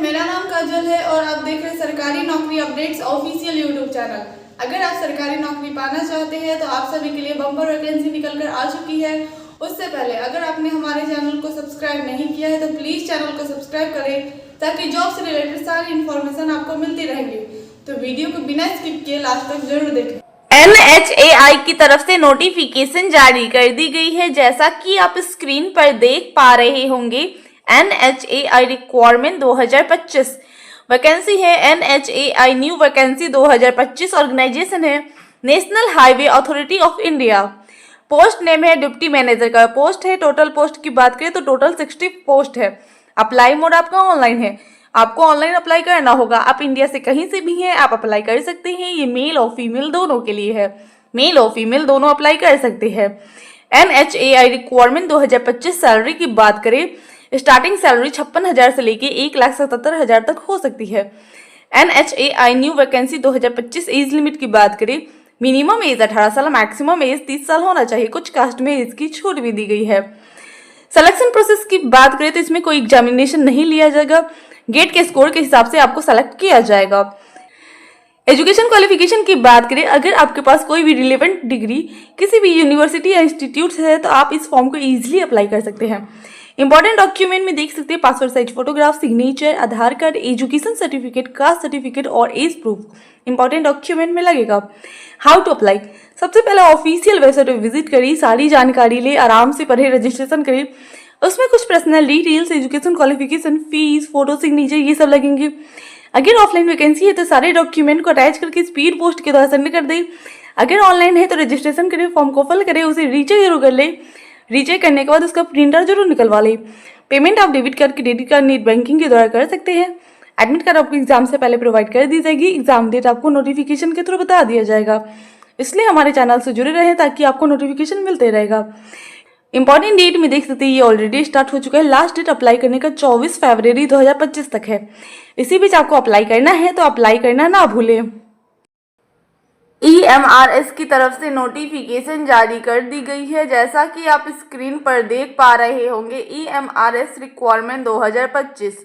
मेरा नाम काजल है और आप देख रहे हैं सरकारी नौकरी अपडेट्स ऑफिशियल यूट्यूब चैनल। अगर आप सरकारी नौकरी पाना चाहते हैं तो आप सभी के लिए बम्पर वैकेंसी निकल कर आ चुकी है। उससे पहले अगर आपने हमारे चैनल को सब्सक्राइब नहीं किया है तो प्लीज़ चैनल को सब्सक्राइब करें ताकि जॉब से रिलेटेड सारी इन्फॉर्मेशन आपको मिलती रहेगी। तो वीडियो को बिना स्किप किए लास्ट तक जरूर देखें। NHAI की तरफ से नोटिफिकेशन जारी कर दी गई है। जैसा कि आप स्क्रीन पर देख पा रहे होंगे, NHAI रिक्वायरमेंट 2025 वैकेंसी है। NHAI न्यू वैकेंसी 2025 ऑर्गेनाइजेशन है national highway authority of India. Post name है डिप्टी मैनेजर का पोस्ट है। टोटल पोस्ट की बात करें तो टोटल 60 पोस्ट है। अप्लाई मोड आपका ऑनलाइन है, आपको ऑनलाइन अप्लाई करना होगा। आप इंडिया से कहीं से भी हैं, आप अप्लाई कर सकते हैं। ये मेल और फीमेल दोनों के लिए है, मेल और फीमेल दोनों अप्लाई कर सकते हैं। NHAI रिक्वायरमेंट 2025 सैलरी की बात करें, स्टार्टिंग सैलरी 56,000 से लेके 1,77,000 तक हो सकती है। NHAI new vacancy 2025 age limit की बात करें, मिनिमम एज 18 साल, मैक्सिमम एज 30 साल होना चाहिए। कुछ कास्ट में इसकी छूट भी दी गई है। सिलेक्शन प्रोसेस की बात करें तो इसमें कोई एग्जामिनेशन नहीं लिया जाएगा, गेट के स्कोर के हिसाब से आपको सेलेक्ट किया जाएगा। एजुकेशन क्वालिफिकेशन की बात करें, अगर आपके पास कोई भी रिलेवेंट डिग्री किसी भी यूनिवर्सिटी या इंस्टीट्यूट से है तो आप इस फॉर्म को इजीली अप्लाई कर सकते हैं। इंपॉर्टेंट डॉक्यूमेंट में देख सकते हैं passport size photograph, signature, Aadhaar card, education certificate, caste certificate और एज प्रूफ इंपॉर्टेंट डॉक्यूमेंट में लगेगा। हाउ टू अप्लाई, सबसे पहले ऑफिशियल वेबसाइट पर विजिट करिए, सारी जानकारी ले, आराम से पढ़े, रजिस्ट्रेशन करिए। उसमें कुछ personal details, education qualification, fees, photo, signature ये सब लगेंगे। अगर ऑफलाइन वैकेंसी है तो सारे डॉक्यूमेंट को अटैच करके स्पीड पोस्ट के द्वारा सेंड कर दें। अगर ऑनलाइन है तो रजिस्ट्रेशन करें, फॉर्म को फिल करें, उसे रीचेक जरूर कर ले। रीचेक करने के बाद उसका प्रिंटर जरूर निकलवा ले। पेमेंट आप debit card, credit card, net banking के द्वारा कर सकते हैं। एडमिट कार्ड आपको एग्जाम से पहले प्रोवाइड कर दी जाएगी। एग्जाम डेट आपको नोटिफिकेशन के थ्रू बता दिया जाएगा, इसलिए हमारे चैनल से जुड़े रहें ताकि आपको नोटिफिकेशन मिलते रहेगा। इंपॉर्टेंट डेट में देख सकते हैं ये ऑलरेडी स्टार्ट हो चुका है। लास्ट डेट अप्लाई करने का 24 फरवरी 2025 तक है। इसी बीच आपको अप्लाई करना है तो अप्लाई करना ना भूलें। EMRS की तरफ से नोटिफिकेशन जारी कर दी गई है। जैसा कि आप स्क्रीन पर देख पा रहे होंगे, EMRS रिक्वायरमेंट 2025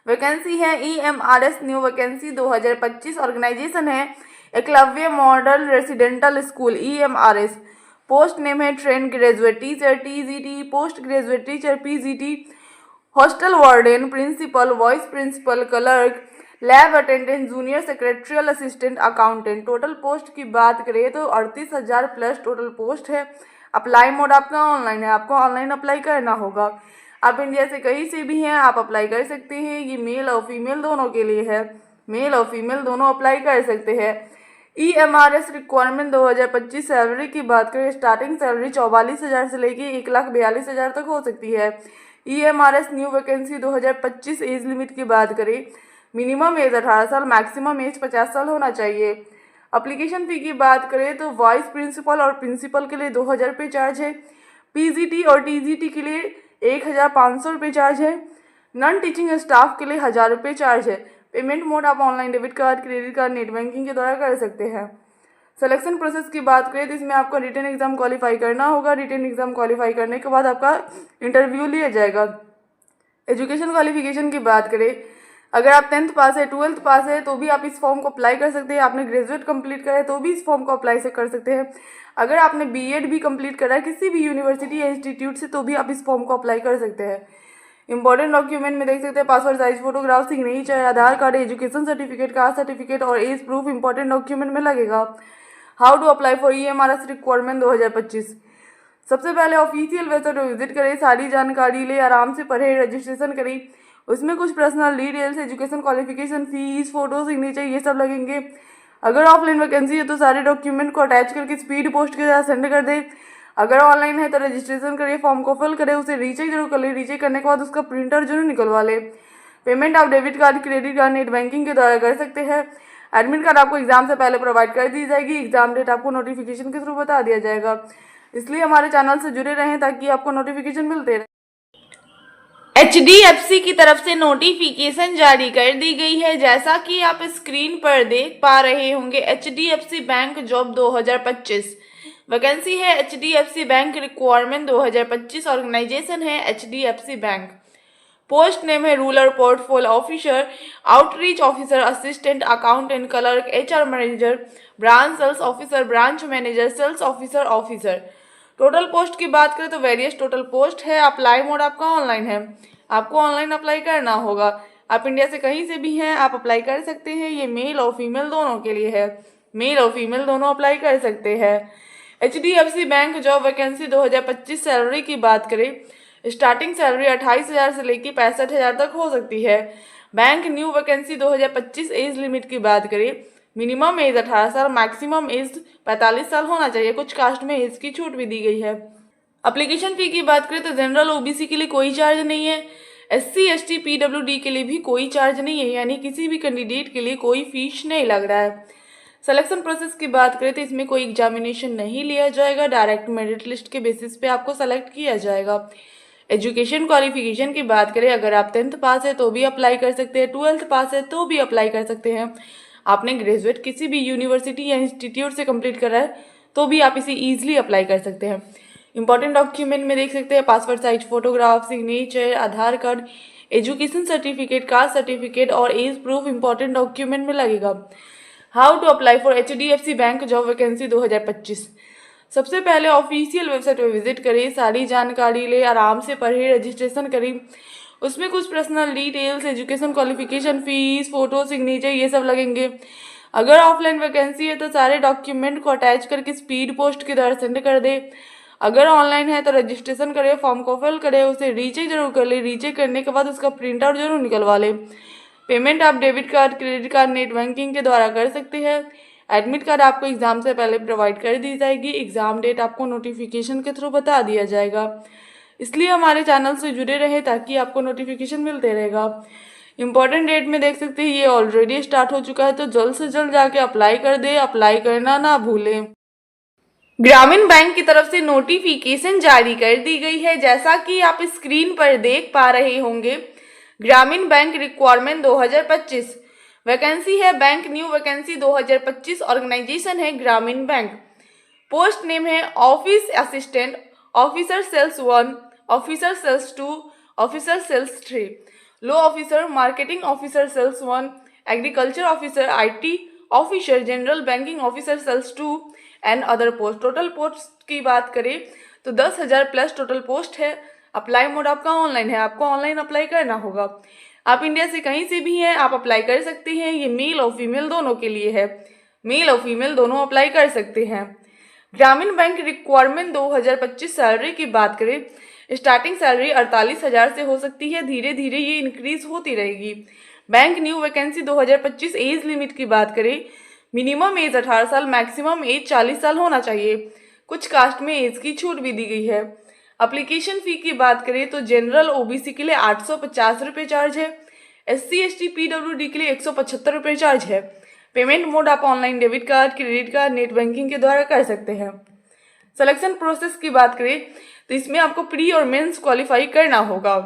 वैकेंसी है। EMRS न्यू वैकेंसी 2025 ऑर्गेनाइजेशन है Eklavya model residential school EMRS। Post name है train graduate teacher TGT, post graduate teacher PGT, hostel warden, principal, vice principal, clerk, lab attendant, junior secretarial assistant, accountant. Total post की बात करें तो 38,000 plus total post है। Apply mode आपका online है, आपको online apply करना होगा। आप इंडिया से कहीं से भी हैं, आप अप्लाई कर सकते हैं। ये मेल और फीमेल दोनों के लिए है, मेल और फीमेल दोनों अप्लाई कर सकते हैं। EMRS रिक्वायरमेंट 2025 सैलरी की बात करें, स्टार्टिंग सैलरी 44,000 से लेके 1,42,000 तक हो सकती है। EMRS new vacancy 2025 age limit की बात करें, मिनिमम एज 18 साल, मैक्सिमम एज 50 साल होना चाहिए। अप्लीकेशन फ़ी की बात करें तो वाइस प्रिंसिपल और प्रिंसिपल के लिए 2,000 रुपये चार्ज है। PGT और TGT के लिए 1,500 रुपये चार्ज है। नॉन टीचिंग स्टाफ के लिए 1,000 रुपये चार्ज है। पेमेंट मोड आप online debit card, credit card, net banking के द्वारा कर सकते हैं। सिलेक्शन प्रोसेस की बात करें तो इसमें आपको रिटन एग्जाम क्वालिफाई करना होगा। रिटन एग्जाम क्वालिफाई करने के बाद आपका इंटरव्यू लिया जाएगा। एजुकेशन क्वालिफिकेशन की बात करें, अगर आप 10th पास है, 12th पास है तो भी आप इस फॉर्म को अप्लाई कर सकते हैं। आपने ग्रेजुएट कंप्लीट करा है तो भी इस फॉर्म को अप्लाई से कर सकते हैं। अगर आपने BEd भी कंप्लीट करा है किसी भी यूनिवर्सिटी या इंस्टीट्यूट से तो भी आप इस फॉर्म को अप्लाई कर सकते हैं। इंपॉर्टेंट डॉक्यूमेंट में देख सकते हैं passport size photograph, signature, Aadhaar card, education certificate, caste certificate और एज प्रूफ इंपॉर्टेंट डॉक्यूमेंट में लगेगा। How to apply for EMRS requirement 2025, सबसे पहले ऑफिशियल वेबसाइट पर विजिट करें, सारी जानकारी ले, आराम से पढ़े, रजिस्ट्रेशन करें। उसमें कुछ personal details, education qualification, fees, photo, signature ये सब लगेंगे। अगर ऑफलाइन वैकेंसी है तो सारे डॉक्यूमेंट को अटैच करके स्पीड पोस्ट के साथ सेंड कर दें। अगर ऑनलाइन है तो रजिस्ट्रेशन करिए, फॉर्म को फिल करें, उसे रीचेक जरूर कर ले। रीचेक करने के बाद उसका प्रिंटर जरूर निकलवा ले। पेमेंट आप debit card, credit card, net banking के द्वारा कर सकते हैं। एडमिट कार्ड आपको एग्जाम से पहले प्रोवाइड कर दी जाएगी। एग्जाम डेट आपको नोटिफिकेशन के थ्रू बता दिया जाएगा, इसलिए हमारे चैनल से जुड़े रहें ताकि आपको नोटिफिकेशन मिलते रहे। HDFC की तरफ से नोटिफिकेशन जारी कर दी गई है। जैसा कि आप स्क्रीन पर देख पा रहे होंगे, HDFC बैंक जॉब 2025 वैकेंसी है। HDFC बैंक रिक्वायरमेंट 2025 ऑर्गेनाइजेशन है HDFC बैंक। पोस्ट नेम है rural portfolio officer, outreach officer, assistant accountant, clerk, HR manager, branch sales officer, branch manager, sales officer, officer. Total post की बात करें तो various total post है। Apply mode आपका online है, आपको ऑनलाइन अप्लाई करना होगा। आप इंडिया से कहीं से भी हैं, आप अप्लाई कर सकते हैं। ये मेल और फीमेल दोनों के लिए है, मेल और फीमेल दोनों अप्लाई कर सकते हैं। HDFC bank job vacancy 2025 salary की बात करें, स्टार्टिंग सैलरी 28,000 से लेकर 65,000 तक हो सकती है। Bank new vacancy 2025 age limit की बात करें, मिनिमम एज 18 साल, मैक्सिमम एज 45 साल होना चाहिए। कुछ कास्ट में एज की छूट भी दी गई है। एप्लीकेशन फ़ी की बात करें तो जनरल OBC के लिए कोई चार्ज नहीं है, SC ST PWD के लिए भी कोई चार्ज नहीं है, यानी किसी भी कैंडिडेट के लिए कोई फीस नहीं लग रहा है। सिलेक्शन प्रोसेस की बात करें तो इसमें कोई एग्जामिनेशन नहीं लिया जाएगा, डायरेक्ट मेरिट लिस्ट के बेसिस पे आपको सेलेक्ट किया जाएगा। एजुकेशन क्वालिफिकेशन की बात करें, अगर आप 10th पास है तो भी अप्लाई कर सकते हैं, 12th पास है तो भी अप्लाई कर सकते हैं। आपने ग्रेजुएट किसी भी यूनिवर्सिटी या इंस्टीट्यूट से कंप्लीट करा है तो भी आप इसे ईजिली अप्लाई कर सकते हैं। इंपॉर्टेंट डॉक्यूमेंट में देख सकते हैं passport size photograph, signature, Aadhaar card, education certificate, caste certificate और एज प्रूफ इंपॉर्टेंट डॉक्यूमेंट में लगेगा। How to apply for HDFC bank job vacancy 2025। सबसे पहले ऑफिशियल वेबसाइट पर विजिट करें, सारी जानकारी ले, आराम से पढ़े, रजिस्ट्रेशन करें। उसमें कुछ personal details, education qualification, fees, photo, signature ये सब लगेंगे। अगर ऑफलाइन वैकेंसी है तो सारे डॉक्यूमेंट को अटैच करके स्पीड पोस्ट के द्वारा सेंड कर दे। अगर ऑनलाइन है तो रजिस्ट्रेशन करें, फॉर्म को फिल करें, उसे रीचेक जरूर कर ले। रीचेक करने के बाद उसका प्रिंट आउट जरूर निकलवा ले। पेमेंट आप debit card, credit card, net banking के द्वारा कर सकते हैं। एडमिट कार्ड आपको एग्जाम से पहले प्रोवाइड कर दी जाएगी। एग्जाम डेट आपको नोटिफिकेशन के थ्रू बता दिया जाएगा, इसलिए हमारे चैनल से जुड़े रहें ताकि आपको नोटिफिकेशन मिलते रहेगा। इंपॉर्टेंट डेट में देख सकते हैं ये ऑलरेडी स्टार्ट हो चुका है, तो जल्द से जल्द जाके अप्लाई कर दे, अप्लाई करना ना भूलें। ग्रामीण बैंक की तरफ से नोटिफिकेशन जारी कर दी गई है, जैसा कि आप स्क्रीन पर देख पा रहे होंगे। ग्रामीण बैंक रिक्वायरमेंट 2025 वैकेंसी है, बैंक न्यू वैकेंसी 2025, ऑर्गेनाइजेशन है ग्रामीण बैंक। पोस्ट नेम है office assistant, officer sales 1, officer sales 2, officer sales 3, law officer, marketing officer sales 1, agriculture officer, IT officer, general banking officer sales 2 and other post. Total post की बात करें तो 10,000 plus total post है। Apply mode आपका online है, आपको online apply करना होगा। आप इंडिया से कहीं से भी हैं, आप अप्लाई कर सकते हैं। ये मेल और फीमेल दोनों के लिए है, मेल और फीमेल दोनों अप्लाई कर सकते हैं। ग्रामीण बैंक रिक्वायरमेंट 2025 सैलरी की बात करें, स्टार्टिंग सैलरी 48,000 से हो सकती है, धीरे धीरे ये इंक्रीज होती रहेगी। Bank new vacancy 2025 age limit की बात करें, मिनिमम एज 18 साल, मैक्सिमम एज 40 साल होना चाहिए। कुछ कास्ट में एज की छूट भी दी गई है। एप्लीकेशन फ़ी की बात करें तो जनरल OBC के लिए 850 रुपये चार्ज है, SC ST PWD के लिए 175 रुपये चार्ज है। पेमेंट मोड आप online debit card, credit card, net banking के द्वारा कर सकते हैं। सिलेक्शन प्रोसेस की बात करें तो इसमें आपको प्री और मेंस क्वालिफाई करना होगा।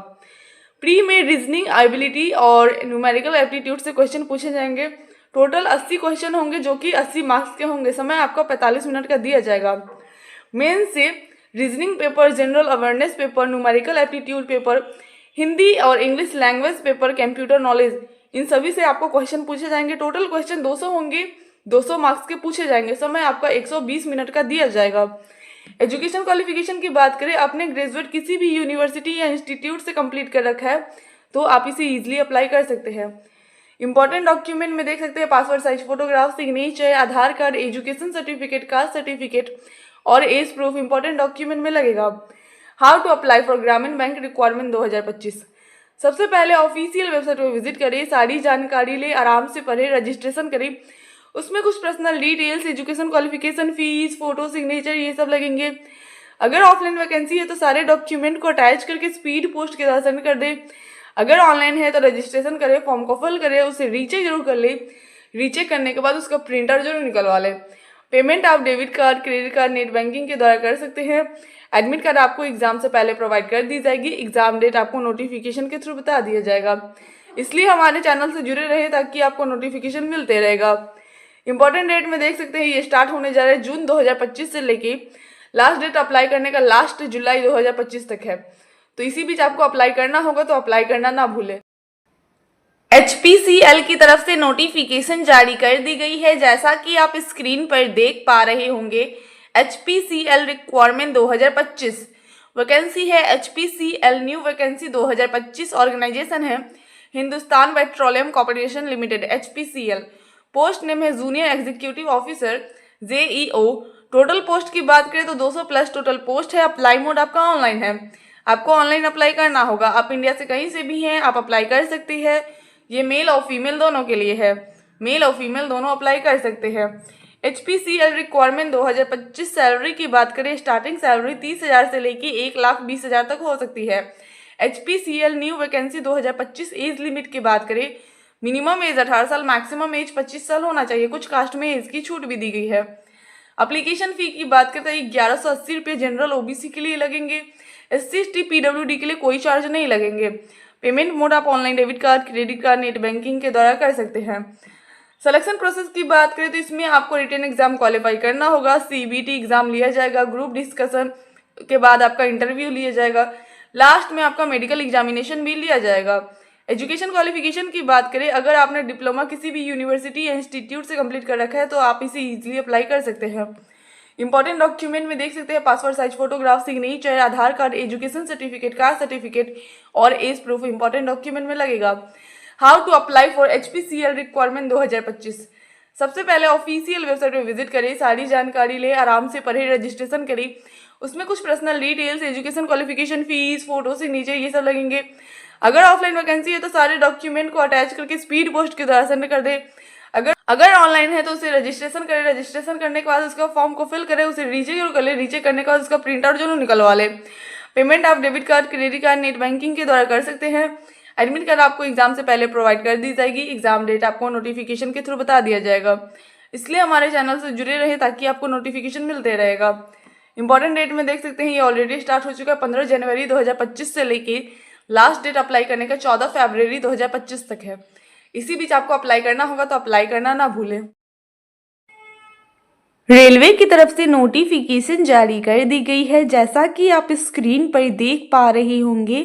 प्री में रीजनिंग एबिलिटी और न्यूमेरिकल एप्टीट्यूड से क्वेश्चन पूछे जाएंगे। टोटल 80 क्वेश्चन होंगे जो कि 80 मार्क्स के होंगे। समय आपको 45 मिनट का दिया जाएगा। मेंस से reasoning paper, general awareness paper, numerical aptitude paper, Hindi और English language paper, computer knowledge, इन सभी से आपको क्वेश्चन पूछे जाएंगे। टोटल क्वेश्चन 200 होंगे, 200 मार्क्स के पूछे जाएंगे। समय आपका 120 मिनट का दिया जाएगा। एजुकेशन क्वालिफिकेशन की बात करें, आपने ग्रेजुएट किसी भी यूनिवर्सिटी या इंस्टीट्यूट से कंप्लीट कर रखा है तो आप इसे ईजिली अप्लाई कर सकते हैं। इंपॉर्टेंट डॉक्यूमेंट में देख सकते हैं passport size photograph, signature, Aadhaar card, education certificate, caste certificate और एज प्रूफ इंपॉर्टेंट डॉक्यूमेंट में लगेगा। How to apply for Gramin bank requirement 2025। सबसे पहले ऑफिशियल वेबसाइट पर विजिट करें, सारी जानकारी ले, आराम से पढ़े, रजिस्ट्रेशन करें। उसमें कुछ personal details, education qualification, fees, photo, signature ये सब लगेंगे। अगर ऑफलाइन वैकेंसी है तो सारे डॉक्यूमेंट को अटैच करके स्पीड पोस्ट के द्वारा सेंड कर दे। अगर ऑनलाइन है तो रजिस्ट्रेशन करें, फॉर्म को फिल करें, उसे रीचेक जरूर कर ले। रीचेक करने के बाद उसका प्रिंटर जरूर निकलवा लें। पेमेंट आप debit card, credit card, net banking के द्वारा कर सकते हैं। एडमिट कार्ड आपको एग्जाम से पहले प्रोवाइड कर दी जाएगी। एग्जाम डेट आपको नोटिफिकेशन के थ्रू बता दिया जाएगा, इसलिए हमारे चैनल से जुड़े रहे ताकि आपको नोटिफिकेशन मिलते रहेगा। इंपॉर्टेंट डेट में देख सकते हैं ये स्टार्ट होने जा रहा है जून 2025 से लेके लास्ट डेट अप्लाई करने का लास्ट जुलाई 2025 तक है। तो इसी बीच आपको अप्लाई करना होगा, तो अप्लाई करना ना भूलें। HPCL की तरफ से नोटिफिकेशन जारी कर दी गई है। जैसा कि आप स्क्रीन पर देख पा रहे होंगे, HPCL रिक्वायरमेंट 2025 वैकेंसी है। HPCL न्यू वैकेंसी 2025 ऑर्गेनाइजेशन है Hindustan petroleum corporation limited HPCL। Post name है junior executive officer JEO। Total post की बात करें तो 200 प्लस टोटल पोस्ट है। अप्लाई मोड आपका ऑनलाइन है, आपको ऑनलाइन अप्लाई करना होगा। आप इंडिया से कहीं से भी हैं, आप अप्लाई कर सकते हैं। ये मेल और फीमेल दोनों के लिए है, मेल और फीमेल दोनों अप्लाई कर सकते हैं। HPCL रिक्वायरमेंट 2025 सैलरी की बात करें, स्टार्टिंग सैलरी 30,000 से लेके 1,20,000 तक हो सकती है। HPCL new vacancy 2025 age limit की बात करें, मिनिमम एज 18 साल, मैक्सिमम एज 25 साल होना चाहिए। कुछ कास्ट में एज की छूट भी दी गई है। अप्लीकेशन फी की बात करते हैं 1180 रुपये जनरल OBC के लिए लगेंगे। SC ST PWD के लिए कोई चार्ज नहीं लगेंगे। पेमेंट मोड आप online debit card, credit card, net banking के द्वारा कर सकते हैं। सिलेक्शन प्रोसेस की बात करें तो इसमें आपको रिटन एग्जाम क्वालिफाई करना होगा। CBT एग्जाम लिया जाएगा, ग्रुप डिस्कशन के बाद आपका इंटरव्यू लिया जाएगा, लास्ट में आपका मेडिकल एग्जामिनेशन भी लिया जाएगा। एजुकेशन क्वालिफिकेशन की बात करें, अगर आपने डिप्लोमा किसी भी यूनिवर्सिटी या इंस्टीट्यूट से कंप्लीट कर रखा है तो आप इसे ईजिली अप्लाई कर सकते हैं। इंपॉर्टेंट डॉक्यूमेंट में देख सकते हैं passport size photograph, signature, Aadhaar card, education certificate, caste certificate और एज प्रूफ इंपॉर्टेंट डॉक्यूमेंट में लगेगा। How to apply for HPCL requirement 2025। सबसे पहले ऑफिशियल वेबसाइट पे विजिट करें, सारी जानकारी ले, आराम से पढ़े, रजिस्ट्रेशन करें। उसमें कुछ personal details, education qualification, fees, photo, signature ये सब लगेंगे। अगर ऑफलाइन वैकेंसी है तो सारे डॉक्यूमेंट को अटैच करके स्पीड पोस्ट के द्वारा सेंड कर दे। अगर ऑनलाइन है तो उसे रजिस्ट्रेशन करें, रजिस्ट्रेशन करने के बाद उसका फॉर्म को फिल करें, उसे रीचेक कर ले, रीचेक करने के बाद उसका प्रिंट आउट जरूर निकलवा ले। पेमेंट आप debit card, credit card, net banking के द्वारा कर सकते हैं। एडमिट कार्ड आपको एग्जाम से पहले प्रोवाइड कर दी जाएगी। एग्जाम डेट आपको नोटिफिकेशन के थ्रू बता दिया जाएगा, इसलिए हमारे चैनल से जुड़े रहे ताकि आपको नोटिफिकेशन मिलते रहेगा। इंपॉर्टेंट डेट में देख सकते हैं ये ऑलरेडी स्टार्ट हो चुका है। 15 जनवरी 2025 से लेके लास्ट डेट अप्लाई करने का 14 फरवरी 2025 तक है। इसी बीच आपको अप्लाई करना होगा, तो अप्लाई करना ना भूलें। रेलवे की तरफ से नोटिफिकेशन जारी कर दी गई है। जैसा कि आप स्क्रीन पर देख पा रहे होंगे,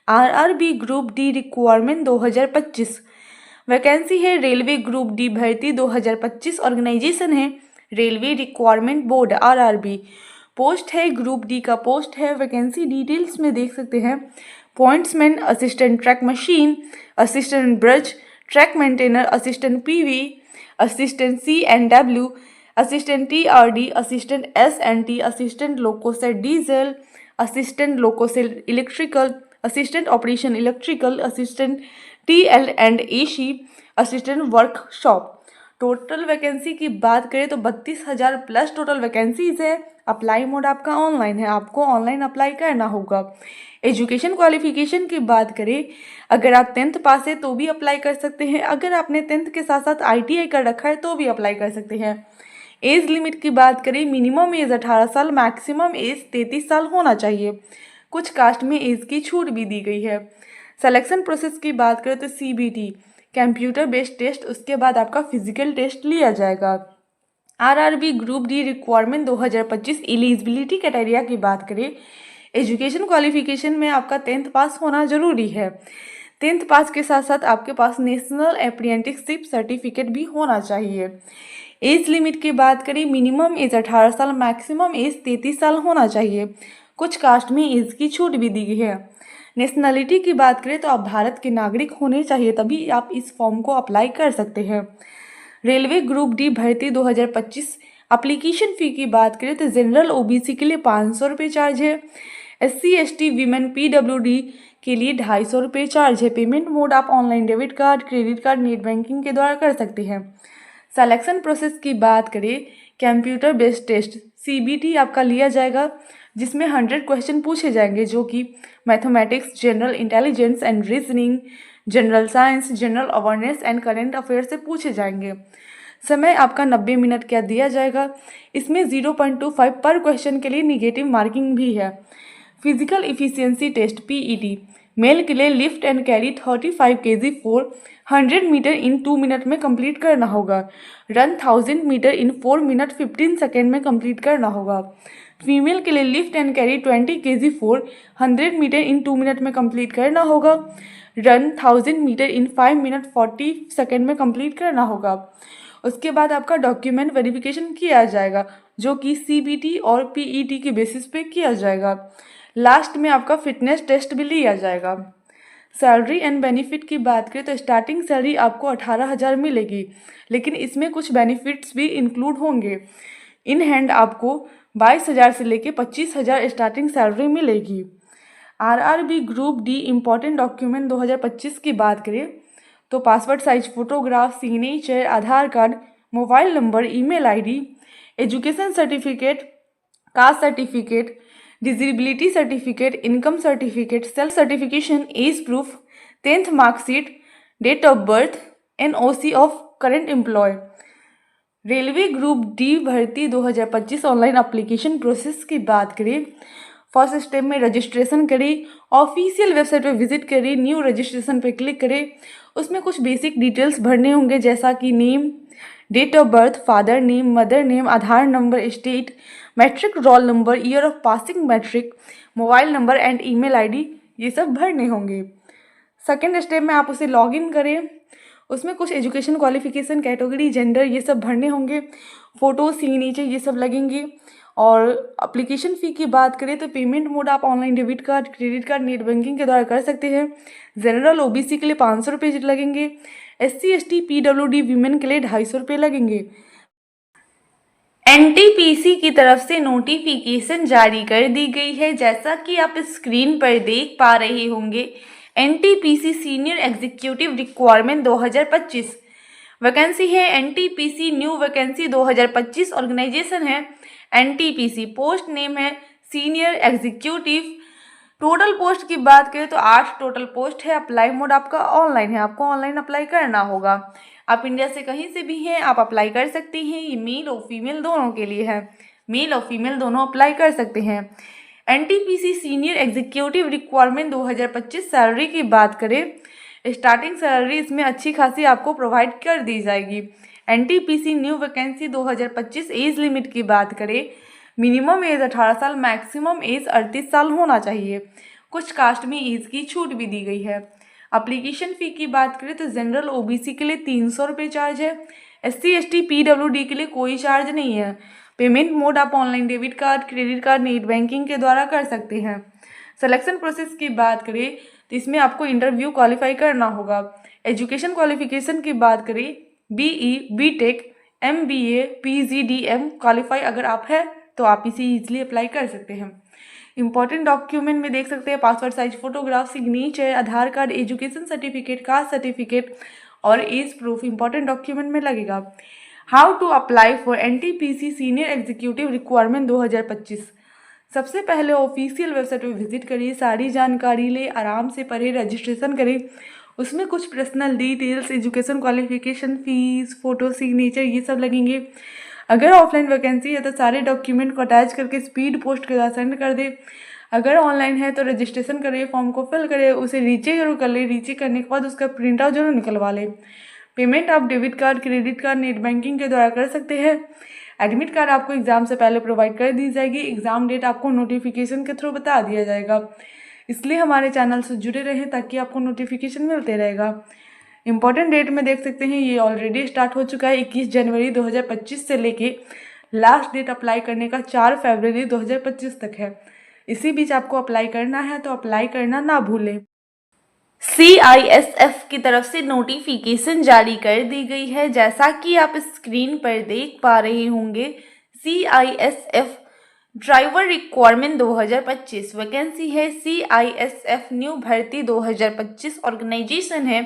RRB group D requirement 2025 vacancy है। रेलवे ग्रुप डी भर्ती 2025 ऑर्गेनाइजेशन है railway requirement board RRB। Post है ग्रुप डी का पोस्ट है। वैकेंसी डिटेल्स में देख सकते हैं pointsman, assistant track machine, assistant bridge, track maintainer, assistant PV, assistant C&W, assistant TRD, assistant S&T, assistant loco shed diesel, assistant loco shed electrical, assistant operation electrical, assistant TL&AC, assistant workshop. Total vacancy की बात करें तो 32,000 plus total vacancies है। Apply mode आपका online है, आपको online apply करना होगा। एजुकेशन क्वालिफिकेशन की बात करें, अगर आप 10th पास है तो भी अप्लाई कर सकते हैं। अगर आपने 10th के साथ साथ ITI कर रखा है तो भी अप्लाई कर सकते हैं। एज लिमिट की बात करें, मिनिमम एज 18 साल, मैक्सिमम एज 33 साल होना चाहिए। कुछ कास्ट में एज की छूट भी दी गई है। सिलेक्शन प्रोसेस की बात करें तो CBT कंप्यूटर बेस्ड टेस्ट, उसके बाद आपका फिजिकल टेस्ट लिया जाएगा। RRB group D requirement 2025 eligibility criteria की बात करें, एजुकेशन क्वालिफिकेशन में आपका 10th पास होना जरूरी है। 10th पास के साथ साथ आपके पास नेशनल अप्रेंटिसशिप सर्टिफिकेट भी होना चाहिए। एज लिमिट की बात करें, मिनिमम एज 18 साल, मैक्सिमम एज 33 साल होना चाहिए। कुछ कास्ट में एज की छूट भी दी गई है। नेशनलिटी की बात करें तो आप भारत के नागरिक होने चाहिए, तभी आप इस फॉर्म को अप्लाई कर सकते हैं। रेलवे ग्रुप डी भर्ती 2025 एप्लीकेशन फ़ी की बात करें तो जनरल OBC के लिए 500 रुपये चार्ज है। SC ST वीमेन PWD के लिए 250 रुपये चार्ज है। पेमेंट मोड आप online debit card, credit card, net banking के द्वारा कर सकते हैं। सिलेक्शन प्रोसेस की बात करें, कंप्यूटर बेस्ड टेस्ट CBT आपका लिया जाएगा, जिसमें 100 क्वेश्चन पूछे जाएंगे, जो कि mathematics, general intelligence and reasoning, general science, general awareness and current affair से पूछे जाएंगे। समय आपका 90 मिनट का दिया जाएगा। इसमें 0.25 पर क्वेश्चन के लिए निगेटिव मार्किंग भी है। Physical efficiency test PET male के लिए lift and carry 35 kg for 100 metre in 2 minute में कंप्लीट करना होगा। Run 1000 metre in 4 minute 15 second में कंप्लीट करना होगा। फीमेल के लिए lift and carry 20 kg for 100 metre in 2 minute में कंप्लीट करना होगा। Run 1000 metre in 5 minute 40 second में कंप्लीट करना होगा। उसके बाद आपका डॉक्यूमेंट वेरिफिकेशन किया जाएगा जो कि CBT और PET के बेसिस पे किया जाएगा। लास्ट में आपका फिटनेस टेस्ट भी लिया जाएगा। सैलरी एंड बेनिफिट की बात करें तो स्टार्टिंग सैलरी आपको 18,000 मिलेगी, लेकिन इसमें कुछ बेनिफिट्स भी इंक्लूड होंगे। इन हैंड आपको 22,000 से लेके 25,000 स्टार्टिंग सैलरी मिलेगी। RRB group D important document 2025 की बात करें तो passport size photograph, signature, Aadhaar card, mobile number, email ID, education certificate, caste certificate, disability certificate, income certificate, self certification, age proof, 10th marksheet, date of birth, NOC of current employ. Railway group D भर्ती 2025 online application process की बात करें, first step में registration करें, official website पर visit करें, new registration पर click करें। उसमें कुछ बेसिक डिटेल्स भरने होंगे जैसा कि name, date of birth, father name, mother name, Aadhaar number, state, matric roll number, year of passing matric, mobile number and email ID, ये सब भरने होंगे। सेकेंड स्टेप में आप उसे लॉगिन करें, उसमें कुछ एजुकेशन क्वालिफिकेशन, कैटेगरी, जेंडर, ये सब भरने होंगे। फ़ोटो, सिग्नेचर, ये सब लगेंगे। और एप्लीकेशन फ़ी की बात करें तो पेमेंट मोड आप online debit card, credit card, net banking के द्वारा कर सकते हैं। जनरल OBC के लिए 500 रुपये लगेंगे। SC ST PWD वीमेन के लिए 250 रुपये लगेंगे। NTPC की तरफ से नोटिफिकेशन जारी कर दी गई है, जैसा कि आप स्क्रीन पर देख पा रहे होंगे। NTPC senior executive requirement 2025 vacancy है। NTPC न्यू वैकेंसी 2025 ऑर्गेनाइजेशन है NTPC। पोस्ट नेम है सीनियर एग्जीक्यूटिव। टोटल पोस्ट की बात करें तो 8 टोटल पोस्ट है। अप्लाई मोड आपका ऑनलाइन है, आपको ऑनलाइन अप्लाई करना होगा। आप इंडिया से कहीं से भी हैं, आप अप्लाई कर सकते हैं। ये मेल और फीमेल दोनों के लिए है, मेल और फीमेल दोनों अप्लाई कर सकते हैं। NTPC senior executive requirement 2025 salary की बात करें, स्टार्टिंग सैलरी इसमें अच्छी खासी आपको प्रोवाइड कर दी जाएगी। NTPC new vacancy 2025 age limit की बात करें, मिनिमम एज 18 साल, मैक्सिमम एज 38 साल होना चाहिए। कुछ कास्ट में एज की छूट भी दी गई है। एप्लीकेशन फ़ी की बात करें तो जनरल OBC के लिए 300 रुपये चार्ज है। SC ST PWD के लिए कोई चार्ज नहीं है। पेमेंट मोड आप online debit card, credit card, net banking के द्वारा कर सकते हैं। सिलेक्शन प्रोसेस की बात करें तो इसमें आपको इंटरव्यू क्वालिफाई करना होगा। एजुकेशन क्वालिफिकेशन की बात करें BE, BTech, MBA, PGDM qualify अगर आप है तो आप इसे ईजिली अप्लाई कर सकते हैं। इंपॉर्टेंट डॉक्यूमेंट में देख सकते हैं passport size photograph, signature, Aadhaar card, education certificate, caste certificate और एज प्रूफ इंपॉर्टेंट डॉक्यूमेंट में लगेगा। How to apply for NTPC senior executive requirement 2025। सबसे पहले ऑफिशियल वेबसाइट पर विजिट करिए, सारी जानकारी ले, आराम से पढ़े, रजिस्ट्रेशन करें। उसमें कुछ personal details, education qualification, fees, photo, signature, ये सब लगेंगे। अगर ऑफलाइन वैकेंसी है तो सारे डॉक्यूमेंट को अटैच करके स्पीड पोस्ट के साथ सेंड कर दे। अगर ऑनलाइन है तो रजिस्ट्रेशन करें, फॉर्म को फिल करें, उसे रीचेक जरूर कर ले। रीचेक करने के बाद उसका प्रिंट आउट जरूर निकलवा ले। पेमेंट आप debit card, credit card, net banking के द्वारा कर सकते हैं। एडमिट कार्ड आपको एग्जाम से पहले प्रोवाइड कर दी जाएगी। एग्जाम डेट आपको नोटिफिकेशन के थ्रू बता दिया जाएगा, इसलिए हमारे चैनल से जुड़े रहें ताकि आपको नोटिफिकेशन मिलते रहेगा। इंपॉर्टेंट डेट में देख सकते हैं ये ऑलरेडी स्टार्ट हो चुका है 21 जनवरी 2025 से लेके लास्ट डेट अप्लाई करने का 4 फरवरी 2025 तक है। इसी बीच आपको अप्लाई करना है तो अप्लाई करना ना भूलें। CISF की तरफ से नोटिफिकेशन जारी कर दी गई है, जैसा कि आप स्क्रीन पर देख पा रहे होंगे। CISF ड्राइवर रिक्वायरमेंट 2025 वैकेंसी है। CISF न्यू भर्ती 2025 ऑर्गेनाइजेशन है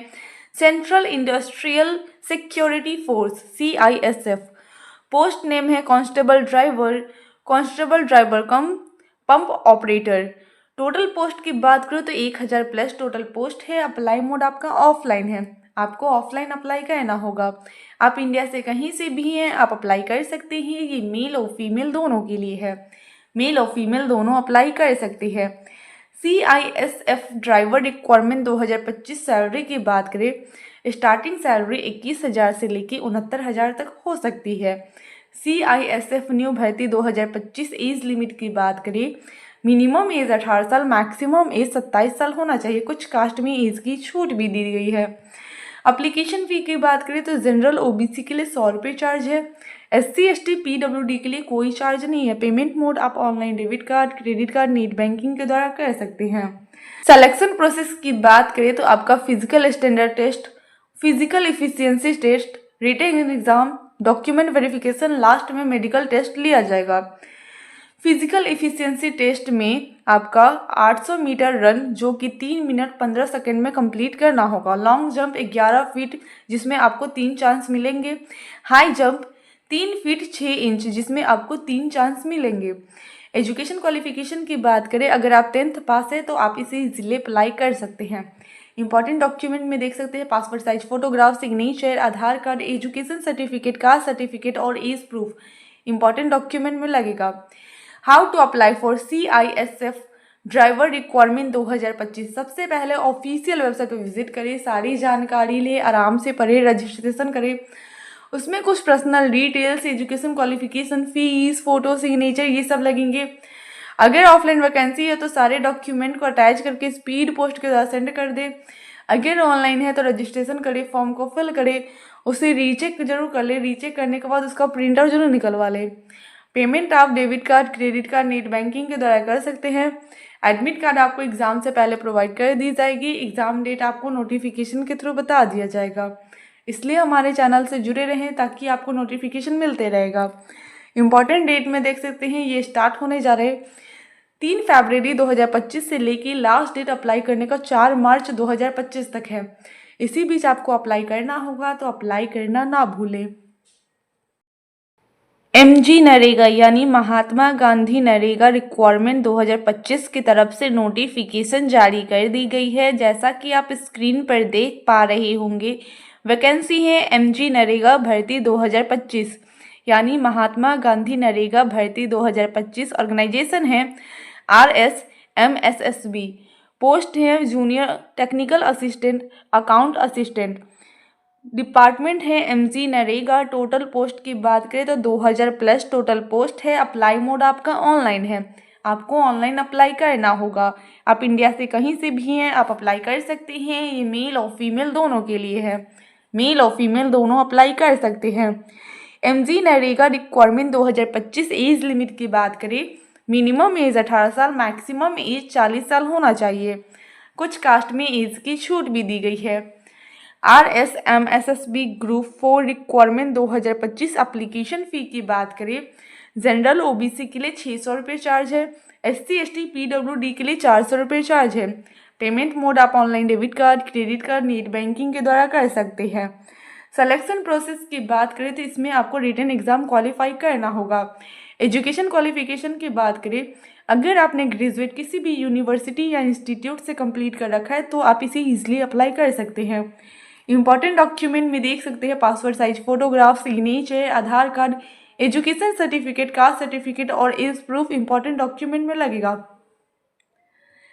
central industrial security force CISF। Post name है constable driver cum pump operator. Total post की बात करूँ तो 1000 प्लस टोटल पोस्ट है। अप्लाई मोड आपका ऑफलाइन है, आपको ऑफलाइन अप्लाई करना होगा। आप इंडिया से कहीं से भी हैं, आप अप्लाई कर सकते हैं। ये मेल और फीमेल दोनों के लिए है, मेल और फीमेल दोनों अप्लाई कर सकते हैं। CISF ड्राइवर रिक्वायरमेंट 2025 सैलरी की बात करें, स्टार्टिंग सैलरी 21,000 से लेकर 69,000 तक हो सकती है। CISF न्यू भर्ती 2025 एज लिमिट की बात करें, मिनिमम एज 18 साल, मैक्सिमम एज 27 साल होना चाहिए। कुछ कास्ट में एज की छूट भी दी गई है। एप्लीकेशन फ़ी की बात करें तो जनरल OBC के लिए 100 रुपये चार्ज है। SC ST PWD के लिए कोई चार्ज नहीं है। पेमेंट मोड आप online debit card, credit card, net banking के द्वारा कर सकते हैं। सिलेक्शन प्रोसेस की बात करें तो आपका physical standard test, physical efficiency test, written exam, document verification, last में मेडिकल टेस्ट लिया जाएगा। फिजिकल इफिशियंसी टेस्ट में आपका 800 मीटर रन जो कि 3 मिनट 15 सेकंड में कंप्लीट करना होगा। लॉन्ग जंप 11 फीट जिसमें आपको 3 चांस मिलेंगे। हाई जंप 3 फीट 6 इंच जिसमें आपको 3 चांस मिलेंगे। एजुकेशन क्वालिफिकेशन की बात करें, अगर आप 10th पास है तो आप इसे इजीली अप्लाई कर सकते हैं। इंपॉर्टेंट डॉक्यूमेंट में देख सकते हैं passport size photograph, signature, Aadhaar card, education certificate, caste certificate और एज प्रूफ इंपॉर्टेंट डॉक्यूमेंट में लगेगा। How to apply for CISF driver requirement 2025। सबसे पहले ऑफिशियल वेबसाइट पर विजिट करें, सारी जानकारी ले, आराम से पढ़े, रजिस्ट्रेशन करें। उसमें कुछ personal details, education qualification, fees, photo, signature ये सब लगेंगे। अगर ऑफलाइन वैकेंसी है तो सारे डॉक्यूमेंट को अटैच करके स्पीड पोस्ट के द्वारा सेंड कर दे। अगर ऑनलाइन है तो रजिस्ट्रेशन करें, फॉर्म को फिल करें, उसे रीचेक जरूर कर ले। रीचेक करने के बाद उसका प्रिंट आउट जरूर निकलवा ले। पेमेंट आप debit card, credit card, net banking के द्वारा कर सकते हैं। एडमिट कार्ड आपको एग्जाम से पहले प्रोवाइड कर दी जाएगी। एग्जाम डेट आपको नोटिफिकेशन के थ्रू बता दिया जाएगा। इसलिए हमारे चैनल से जुड़े रहें ताकि आपको नोटिफिकेशन मिलते रहेगा। इम्पॉर्टेंट डेट में देख सकते हैं ये स्टार्ट होने जा रहे 3 फरवरी 2025 से लेके लास्ट डेट अप्लाई करने का 4 मार्च 2025 तक है। इसी बीच आपको अप्लाई करना होगा तो अप्लाई करना ना भूलें। MG नरेगा यानी महात्मा गांधी नरेगा रिक्वायरमेंट 2025 की तरफ से नोटिफिकेशन जारी कर दी गई है। जैसा कि आप स्क्रीन पर देख पा रहे होंगे, वैकेंसी है MG नरेगा भर्ती 2025 यानी महात्मा गांधी नरेगा भर्ती 2025। ऑर्गेनाइजेशन है RSMSSB। पोस्ट है junior technical assistant, account assistant. Department है MG नरेगा। टोटल पोस्ट की बात करें तो 2000 प्लस टोटल पोस्ट है। अप्लाई मोड आपका ऑनलाइन है, आपको ऑनलाइन अप्लाई करना होगा। आप इंडिया से कहीं से भी हैं, आप अप्लाई कर सकते हैं। ये मेल और फीमेल दोनों के लिए है, मेल और फीमेल दोनों अप्लाई कर सकते हैं। MG NREGA requirement 2025 age limit की बात करें, मिनिमम एज 18 साल, मैक्सिमम एज 40 साल होना चाहिए। कुछ कास्ट में एज की छूट भी दी गई है। RSMSSB group 4 requirement 2025 application fee की बात करें, जनरल OBC के लिए 600 रुपये चार्ज है। SC ST PWD के लिए 400 रुपये चार्ज है। पेमेंट मोड आप online debit card, credit card, net banking के द्वारा कर सकते हैं। सिलेक्शन प्रोसेस की बात करें तो इसमें आपको रिटन एग्जाम क्वालिफाई करना होगा। एजुकेशन क्वालिफिकेशन की बात करें, अगर आपने ग्रेजुएट किसी भी यूनिवर्सिटी या इंस्टीट्यूट से कंप्लीट कर रखा है तो आप इसे ईजिली अप्लाई कर सकते हैं। इंपॉर्टेंट डॉक्यूमेंट में देख सकते हैं passport size photograph, signature, Aadhaar card, education certificate, caste certificate और एज प्रूफ इंपॉर्टेंट डॉक्यूमेंट में लगेगा।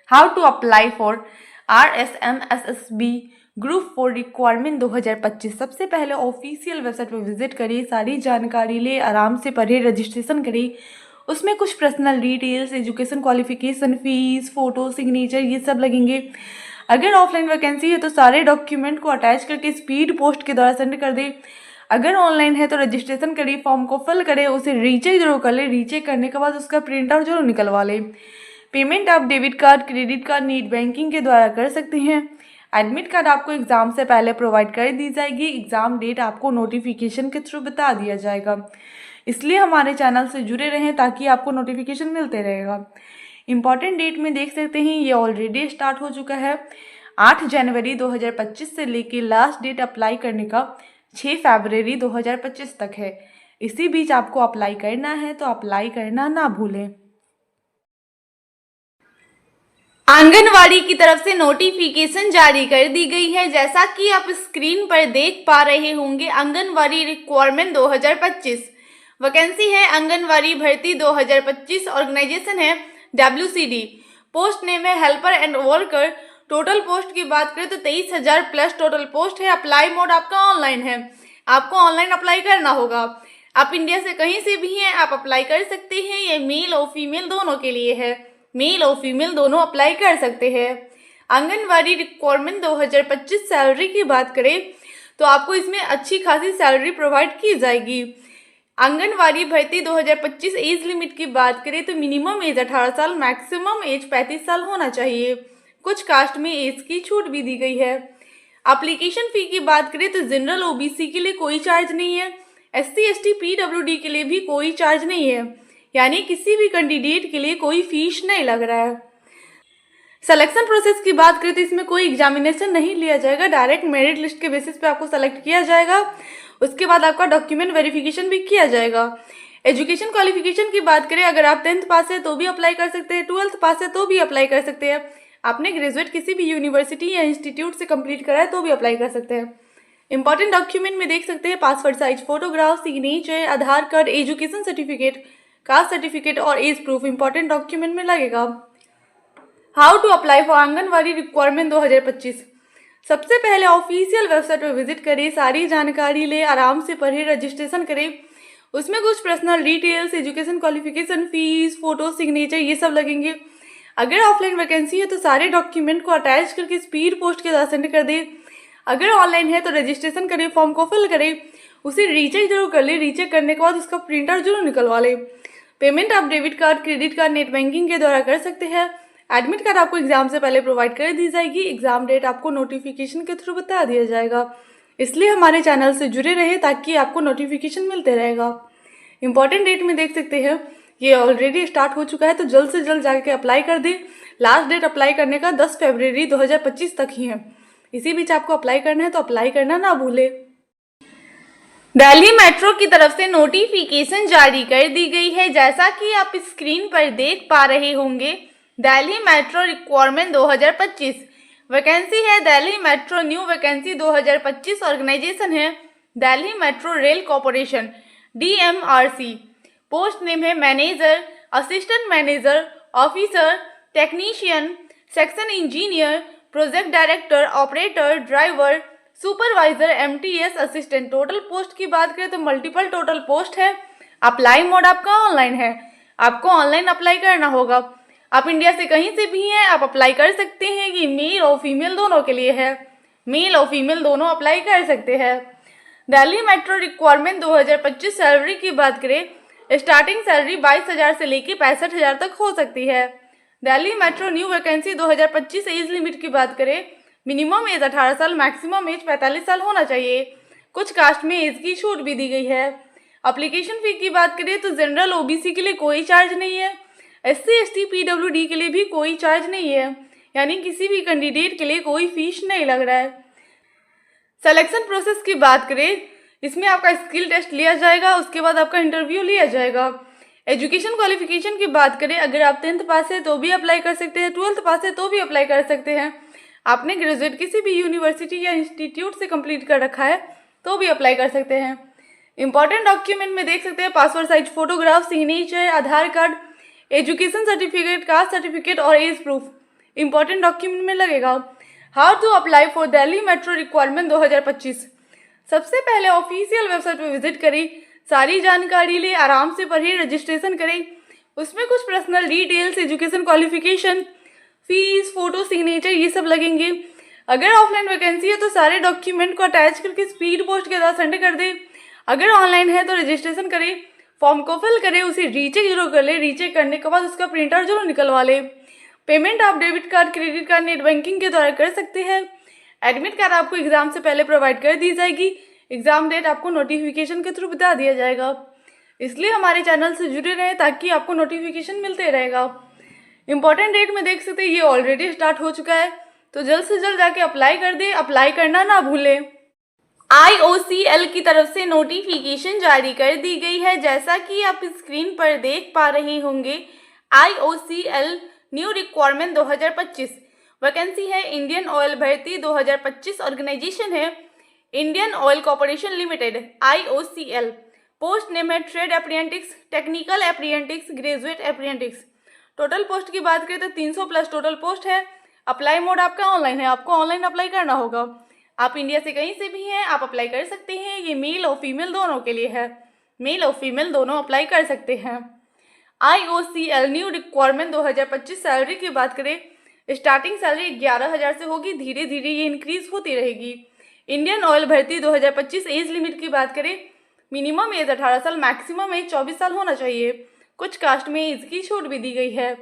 How to apply for RSMSSB group 4 requirement 2025। सबसे पहले ऑफिशियल वेबसाइट पर विजिट करिए, सारी जानकारी ले, आराम से पढ़े, रजिस्ट्रेशन करिए। उसमें कुछ personal details, education qualification, fees, photo, signature ये सब लगेंगे। अगर ऑफलाइन वैकेंसी है तो सारे डॉक्यूमेंट को अटैच करके स्पीड पोस्ट के द्वारा सेंड कर दे। अगर ऑनलाइन है तो रजिस्ट्रेशन करिए, फॉर्म को फिल करें, उसे रीचेक जरूर कर ले। रीचेक करने के बाद उसका प्रिंट आउट जरूर निकलवा ले। पेमेंट आप debit card, credit card, net banking के द्वारा कर सकते हैं। एडमिट कार्ड आपको एग्जाम से पहले प्रोवाइड कर दी जाएगी। एग्जाम डेट आपको नोटिफिकेशन के थ्रू बता दिया जाएगा। इसलिए हमारे चैनल से जुड़े रहें ताकि आपको नोटिफिकेशन मिलते रहेगा। इंपॉर्टेंट डेट में देख सकते हैं ये ऑलरेडी स्टार्ट हो चुका है। 8 जनवरी 2025 से लेके लास्ट डेट अप्लाई करने का 6 फरवरी 2025 तक है। इसी बीच आपको अप्लाई करना है तो अप्लाई करना ना भूलें। आंगनवाड़ी की तरफ से नोटिफिकेशन जारी कर दी गई है। जैसा कि आप स्क्रीन पर देख पा रहे होंगे, आंगनवाड़ी रिक्वायरमेंट 2025 वैकेंसी है आंगनवाड़ी भर्ती 2025। ऑर्गेनाइजेशन है WCD। पोस्ट नेम है helper and worker. Total post की बात करें तो 23,000 प्लस टोटल पोस्ट है। अप्लाई मोड आपका ऑनलाइन है, आपको ऑनलाइन अप्लाई करना होगा। आप इंडिया से कहीं से भी हैं, आप अप्लाई कर सकते हैं। ये मेल और फीमेल दोनों के लिए है। मेल और फीमेल दोनों अप्लाई कर सकते हैं। आंगनवाड़ी रिक्वायरमेंट 2025 सैलरी की बात करें तो आपको इसमें अच्छी खासी सैलरी प्रोवाइड की जाएगी। आंगनवाड़ी भर्ती 2025 एज लिमिट की बात करें तो मिनिमम एज 18 साल, मैक्सिमम एज 35 साल होना चाहिए। कुछ कास्ट में एज की छूट भी दी गई है। एप्लीकेशन फ़ी की बात करें तो जनरल ओबीसी के लिए कोई चार्ज नहीं है। एससी एसटी पीडब्ल्यूडी के लिए भी कोई चार्ज नहीं है, यानी किसी भी कैंडिडेट के लिए कोई फीस नहीं लग रहा है। सिलेक्शन प्रोसेस की बात करें तो इसमें कोई एग्जामिनेशन नहीं लिया जाएगा, डायरेक्ट मेरिट लिस्ट के बेसिस पे आपको सेलेक्ट किया जाएगा। उसके बाद आपका डॉक्यूमेंट वेरिफिकेशन भी किया जाएगा। एजुकेशन क्वालिफिकेशन की बात करें, अगर आप 10th पास है तो भी अप्लाई कर सकते हैं, 12th पास है तो भी अप्लाई कर सकते हैं, आपने ग्रेजुएट किसी भी यूनिवर्सिटी या इंस्टीट्यूट से कंप्लीट करा है तो भी अप्लाई कर सकते हैं। इंपॉर्टेंट डॉक्यूमेंट में देख सकते हैं passport size photograph, signature, Aadhaar card, education certificate, caste certificate और एज प्रूफ इंपॉर्टेंट डॉक्यूमेंट में लगेगा। How to apply for anganwadi requirement 2025। सबसे पहले ऑफिशियल वेबसाइट पर विजिट करें, सारी जानकारी ले, आराम से पढ़े, रजिस्ट्रेशन करें। उसमें कुछ personal details, education qualification, fees, photo, signature ये सब लगेंगे। अगर ऑफलाइन वैकेंसी है तो सारे डॉक्यूमेंट को अटैच करके स्पीड पोस्ट के साथ सेंड कर दें। अगर ऑनलाइन है तो रजिस्ट्रेशन करें, फॉर्म को फिल करें, उसे रीचेक जरूर कर ले। रीचेक करने के बाद उसका प्रिंट आउट जरूर निकलवा ले। पेमेंट आप debit card, credit card, net banking के द्वारा कर सकते हैं। एडमिट कार्ड आपको एग्जाम से पहले प्रोवाइड कर दी जाएगी। एग्जाम डेट आपको नोटिफिकेशन के थ्रू बता दिया जाएगा। इसलिए हमारे चैनल से जुड़े रहें ताकि आपको नोटिफिकेशन मिलते रहेगा। इंपॉर्टेंट डेट में देख सकते हैं ये ऑलरेडी स्टार्ट हो चुका है, तो जल्द से जल्द जाके अप्लाई कर दें। लास्ट डेट अप्लाई करने का 10 फरवरी 2025 तक ही है। इसी बीच आपको अप्लाई करना है तो अप्लाई करना ना भूले। दिल्ली मेट्रो की तरफ से नोटिफिकेशन जारी कर दी गई है, जैसा कि आप स्क्रीन पर देख पा रहे होंगे। दिल्ली मेट्रो रिक्वायरमेंट 2025 वैकेंसी है। Delhi metro new vacancy 2025 organisation है Delhi metro rail corporation DMRC। Post name है manager, assistant manager, officer, technician, section engineer, project director, operator, driver, supervisor, MTS assistant. Total post की बात करें तो मल्टीपल टोटल पोस्ट है। Apply mode आपका online है, आपको ऑनलाइन अप्लाई करना होगा। आप इंडिया से कहीं से भी हैं, आप अप्लाई कर सकते हैं। ये मेल और फीमेल दोनों के लिए है। मेल और फीमेल दोनों अप्लाई कर सकते हैं। दिल्ली मेट्रो रिक्वायरमेंट 2025 सैलरी की बात करें, स्टार्टिंग सैलरी 22,000 से लेकर 65,000 तक हो सकती है। Delhi metro new vacancy 2025 age limit की बात करें, मिनिमम एज 18 साल, मैक्सिमम एज 45 साल होना चाहिए। कुछ कास्ट में एज की छूट भी दी गई है। अप्लीकेशन फ़ी की बात करें तो जनरल OBC के लिए कोई चार्ज नहीं है। SC ST PWD के लिए भी कोई चार्ज नहीं है, यानी किसी भी कैंडिडेट के लिए कोई फीस नहीं लग रहा है। सिलेक्शन प्रोसेस की बात करें, इसमें आपका स्किल टेस्ट लिया जाएगा, उसके बाद आपका इंटरव्यू लिया जाएगा। एजुकेशन क्वालिफिकेशन की बात करें, अगर आप 10th पास है तो भी अप्लाई कर सकते हैं, 12th पास है तो भी अप्लाई कर सकते हैं, आपने ग्रेजुएट किसी भी यूनिवर्सिटी या इंस्टीट्यूट से कंप्लीट कर रखा है तो भी अप्लाई कर सकते हैं। इंपॉर्टेंट डॉक्यूमेंट में देख सकते हैं passport size photograph, signature, Aadhaar card, education certificate, caste certificate और एज प्रूफ इंपॉर्टेंट डॉक्यूमेंट में लगेगा। How to apply for Delhi metro requirement 2025। सबसे पहले ऑफिशियल वेबसाइट पर विजिट करें, सारी जानकारी ले, आराम से पढ़ें, रजिस्ट्रेशन करें। उसमें कुछ personal details, education qualification, fees, photo, signature ये सब लगेंगे। अगर ऑफलाइन वैकेंसी है तो सारे डॉक्यूमेंट को अटैच करके स्पीड पोस्ट के साथ सेंड कर दें। अगर ऑनलाइन है तो रजिस्ट्रेशन करें, फॉर्म को फिल करें, उसे रीचेक जरूर कर ले। रीचेक करने के बाद उसका प्रिंट आउट जरूर निकलवा ले। पेमेंट आप debit card, credit card, net banking के द्वारा कर सकते हैं। एडमिट कार्ड आपको एग्जाम से पहले प्रोवाइड कर दी जाएगी। एग्जाम डेट आपको नोटिफिकेशन के थ्रू बता दिया जाएगा। इसलिए हमारे चैनल से जुड़े रहें ताकि आपको नोटिफिकेशन मिलते रहेगा। इंपॉर्टेंट डेट में देख सकते हैं ये ऑलरेडी स्टार्ट हो चुका है, तो जल्द से जल्द जाके अप्लाई कर दें। अप्लाई करना ना भूलें। IOCL की तरफ से नोटिफिकेशन जारी कर दी गई है, जैसा कि आप स्क्रीन पर देख पा रहे होंगे। IOCL न्यू रिक्वायरमेंट 2025 वैकेंसी है। इंडियन ऑयल भर्ती 2025 ऑर्गेनाइजेशन है Indian oil corporation limited IOCL। Post name है trade apprentice, technical apprentice, graduate apprentice. Total post की बात करें तो 300 प्लस टोटल पोस्ट है। अप्लाई मोड आपका ऑनलाइन है, आपको ऑनलाइन अप्लाई करना होगा। आप इंडिया से कहीं से भी हैं, आप अप्लाई कर सकते हैं। ये मेल और फीमेल दोनों के लिए है। मेल और फीमेल दोनों अप्लाई कर सकते हैं। IOCL न्यू रिक्वायरमेंट 2025 सैलरी की बात करें, स्टार्टिंग सैलरी 11,000 से होगी, धीरे धीरे ये इंक्रीज होती रहेगी। इंडियन ऑयल भर्ती 2025 एज लिमिट की बात करें, मिनिमम एज 18 साल, मैक्सिमम एज 24 साल होना चाहिए। कुछ कास्ट में एज की छूट भी दी गई है।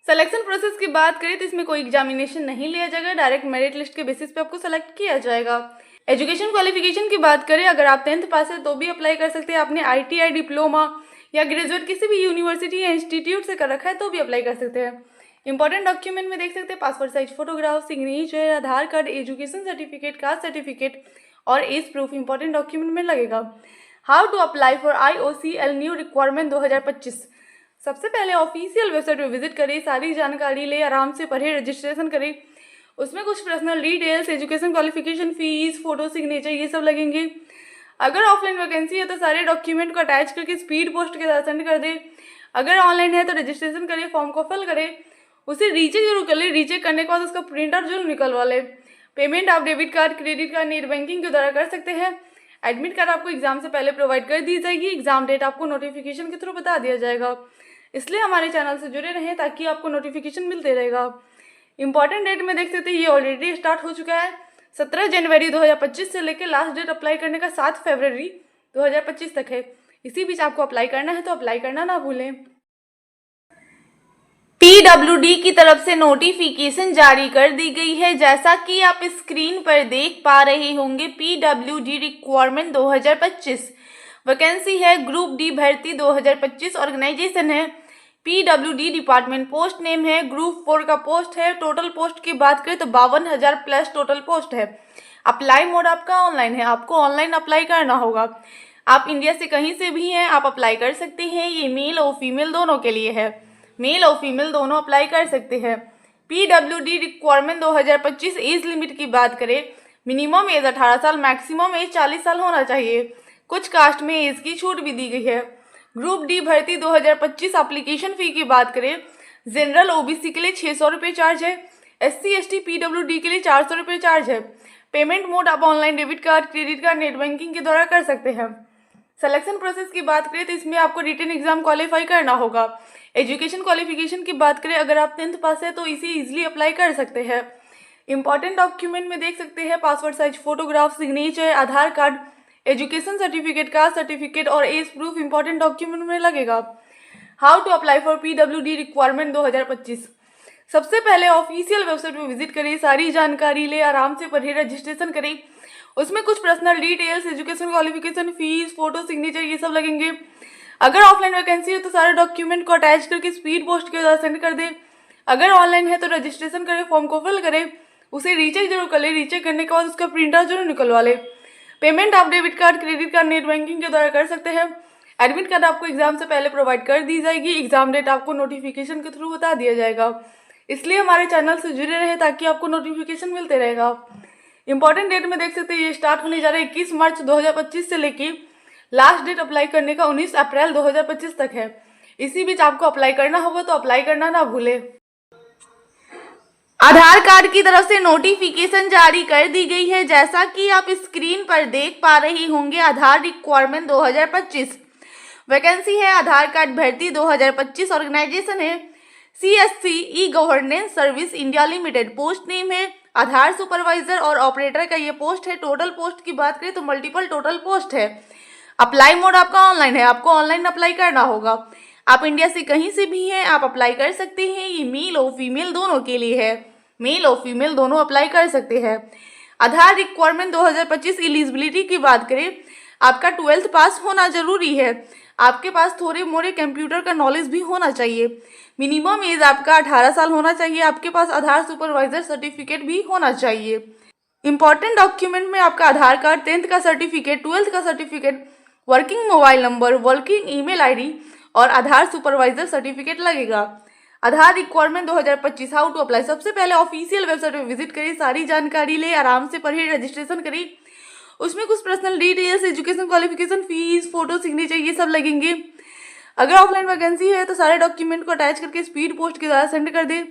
सिलेक्शन प्रोसेस की बात करें तो इसमें कोई एग्जामिनेशन नहीं लिया जाएगा, डायरेक्ट मेरिट लिस्ट के बेसिस पे आपको सेलेक्ट किया जाएगा। एजुकेशन क्वालिफिकेशन की बात करें, अगर आप 10th पास है तो भी अप्लाई कर सकते हैं। आपने ITI डिप्लोमा या ग्रेजुएट किसी भी यूनिवर्सिटी या इंस्टीट्यूट से कर रखा है तो भी अप्लाई कर सकते हैं। इंपॉर्टेंट डॉक्यूमेंट में देख सकते हैं passport size photograph, signature, Aadhaar card, education certificate, caste certificate और एज प्रूफ इंपॉर्टेंट डॉक्यूमेंट में लगेगा। How to apply for IOCL new requirement 2025। सबसे पहले ऑफिशियल वेबसाइट पर विजिट करें, सारी जानकारी ले, आराम से पढ़े, रजिस्ट्रेशन करें। उसमें कुछ personal details, education qualification, fees, photo, signature ये सब लगेंगे। अगर ऑफलाइन वैकेंसी है तो सारे डॉक्यूमेंट को अटैच करके स्पीड पोस्ट के साथ सेंड कर दें। अगर ऑनलाइन है तो रजिस्ट्रेशन करें, फॉर्म को फिल करें, उसे रीचेक जरूर कर ले। रीचेक करने के बाद उसका प्रिंटर जरूर निकलवा ले। पेमेंट आप debit card, credit card, net banking के द्वारा कर सकते हैं। एडमिट कार्ड आपको एग्जाम से पहले प्रोवाइड कर दी जाएगी। एग्जाम डेट आपको नोटिफिकेशन के थ्रू बता दिया जाएगा, इसलिए हमारे चैनल से जुड़े रहें ताकि आपको नोटिफिकेशन मिलते रहेगा। इंपॉर्टेंट डेट में देख सकते हैं ये ऑलरेडी स्टार्ट हो चुका है। 17 जनवरी 2025 से लेकर लास्ट डेट अप्लाई करने का 7 फरवरी 2025 तक है। इसी बीच आपको अप्लाई करना है तो अप्लाई करना ना भूलें। PWD की तरफ से नोटिफिकेशन जारी कर दी गई है, जैसा कि आप स्क्रीन पर देख पा रहे होंगे। PWD रिक्वायरमेंट 2025 वैकेंसी है ग्रुप डी भर्ती 2025। ऑर्गेनाइजेशन है PWD, डिपार्टमेंट पोस्ट नेम है, ग्रुप 4 का पोस्ट है। टोटल पोस्ट की बात करें तो 52,000 प्लस टोटल पोस्ट है। अप्लाई मोड आपका ऑनलाइन है, आपको ऑनलाइन अप्लाई करना होगा। आप इंडिया से कहीं से भी हैं, आप अप्लाई कर सकते हैं। ये मेल और फीमेल दोनों के लिए है, मेल और फीमेल दोनों अप्लाई कर सकते हैं। PWD रिक्वायरमेंट 2025 एज लिमिट की बात करें, मिनिमम एज 18 साल, मैक्सिमम एज 40 साल होना चाहिए। कुछ कास्ट में एज की छूट भी दी गई है। ग्रुप डी भर्ती 2025 एप्लीकेशन फ़ी की बात करें, जनरल OBC के लिए 600 रुपये चार्ज है। SC ST PWD के लिए 400 रुपये चार्ज है। पेमेंट मोड आप online debit card, credit card, net banking के द्वारा कर सकते हैं। सिलेक्शन प्रोसेस की बात करें तो इसमें आपको रिटन एग्जाम क्वालिफाई करना होगा। एजुकेशन क्वालिफिकेशन की बात करें, अगर आप 10th पास है तो इसे ईजिली अप्लाई कर सकते हैं। इंपॉर्टेंट डॉक्यूमेंट में देख सकते हैं passport size photograph, signature, Aadhaar card, education certificate, caste certificate और एज प्रूफ इंपॉर्टेंट डॉक्यूमेंट में लगेगा। How to apply for PWD requirement 2025। सबसे पहले ऑफिशियल वेबसाइट पर विजिट करें, सारी जानकारी ले, आराम से पढ़े, रजिस्ट्रेशन करें। उसमें कुछ personal details, education qualification, fees, photo, signature ये सब लगेंगे। अगर ऑफलाइन वैकेंसी है तो सारे डॉक्यूमेंट को अटैच करके स्पीड पोस्ट के द्वारा सेंड कर दें। अगर ऑनलाइन है तो रजिस्ट्रेशन करें, फॉर्म को फिल करें, उसे रीचेक जरूर कर ले। रीचेक करने के बाद उसका प्रिंटर जरूर निकलवा ले। पेमेंट आप debit card, credit card, net banking के द्वारा कर सकते हैं। एडमिट कार्ड आपको एग्जाम से पहले प्रोवाइड कर दी जाएगी। एग्जाम डेट आपको नोटिफिकेशन के थ्रू बता दिया जाएगा, इसलिए हमारे चैनल से जुड़े रहे ताकि आपको नोटिफिकेशन मिलते रहेगा। इंपॉर्टेंट डेट में देख सकते हैं ये स्टार्ट होने जा रहा है 21 मार्च 2025 से लेके लास्ट डेट अप्लाई करने का 19 अप्रैल 2025 तक है। इसी बीच आपको अप्लाई करना होगा तो अप्लाई करना ना भूले। आधार कार्ड की तरफ से नोटिफिकेशन जारी कर दी गई है, जैसा कि आप स्क्रीन पर देख पा रहे होंगे। आधार रिक्वायरमेंट 2025 वैकेंसी है आधार कार्ड भर्ती 2025। ऑर्गेनाइजेशन है CSC e-governance service India limited. Post name है आधार सुपरवाइजर और ऑपरेटर का ये पोस्ट है। टोटल पोस्ट की बात करें तो मल्टीपल टोटल पोस्ट है। अप्लाई मोड आपका ऑनलाइन है, आपको ऑनलाइन अप्लाई करना होगा। आप इंडिया से कहीं से भी हैं, आप अप्लाई कर सकते हैं। ये मेल और फीमेल दोनों के लिए है, मेल और फीमेल दोनों अप्लाई कर सकते हैं। आधार रिक्वायरमेंट 2025 एलिजिबिलिटी की बात करें, आपका 12th पास होना जरूरी है। आपके पास थोड़े मोड़े कंप्यूटर का नॉलेज भी होना चाहिए। मिनिमम एज आपका 18 साल होना चाहिए। आपके पास आधार सुपरवाइजर सर्टिफिकेट भी होना चाहिए। इंपॉर्टेंट डॉक्यूमेंट में आपका आधार कार्ड, 10th का सर्टिफिकेट, 12th का certificate, working mobile number, working email ID और आधार सुपरवाइजर सर्टिफिकेट लगेगा। आधार रिक्वायरमेंट 2025 हाउ टू अप्लाई। सबसे पहले ऑफिशियल वेबसाइट पर विजिट करें, सारी जानकारी ले, आराम से पढ़े, रजिस्ट्रेशन करें। उसमें कुछ personal details, education qualification, fees, photo, signature ये सब लगेंगे। अगर ऑफलाइन वैकेंसी है तो सारे डॉक्यूमेंट को अटैच करके स्पीड पोस्ट के द्वारा सेंड कर दें।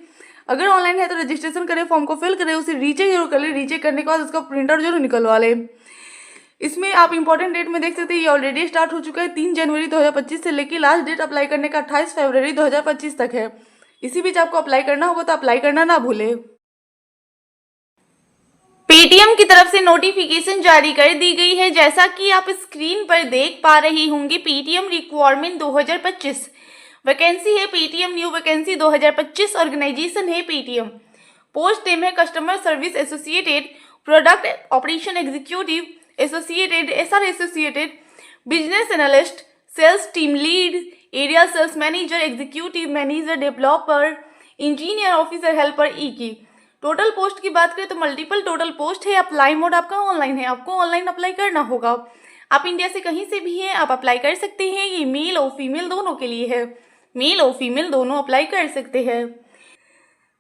अगर ऑनलाइन है तो रजिस्ट्रेशन करें, फॉर्म को फिल करें, उसे रीचेक जरूर कर ले। रीचेक करने के बाद उसका प्रिंटर जरूर निकलवा ले। इसमें आप इंपॉर्टेंट डेट में देख सकते हैं, ये ऑलरेडी स्टार्ट हो चुका है 3 जनवरी 2025 से, लेकिन लास्ट डेट अप्लाई करने का 28 फरवरी 2025 तक है। इसी बीच आपको अप्लाई करना होगा तो अप्लाई करना ना भूले। पेटीएम की तरफ से नोटिफिकेशन जारी कर दी गई है, जैसा कि आप स्क्रीन पर देख पा रही होंगे। पेटीएम रिक्वायरमेंट 2025 वैकेंसी है, पेटीएम न्यू वैकेंसी 2025। ऑर्गेनाइजेशन है पेटीएम। पोस्ट नेम है customer service associated, product operation executive associated, SR associated, business analyst, sales team lead, area sales manager, executive manager, developer, engineer, officer, helper, ई की। Total post की बात करें तो multiple total post है। Apply mode आपका online है, आपको ऑनलाइन अप्लाई करना होगा। आप इंडिया से कहीं से भी हैं, आप अप्लाई कर सकते हैं। ये मेल और फीमेल दोनों के लिए है, मेल और फीमेल दोनों अप्लाई कर सकते हैं।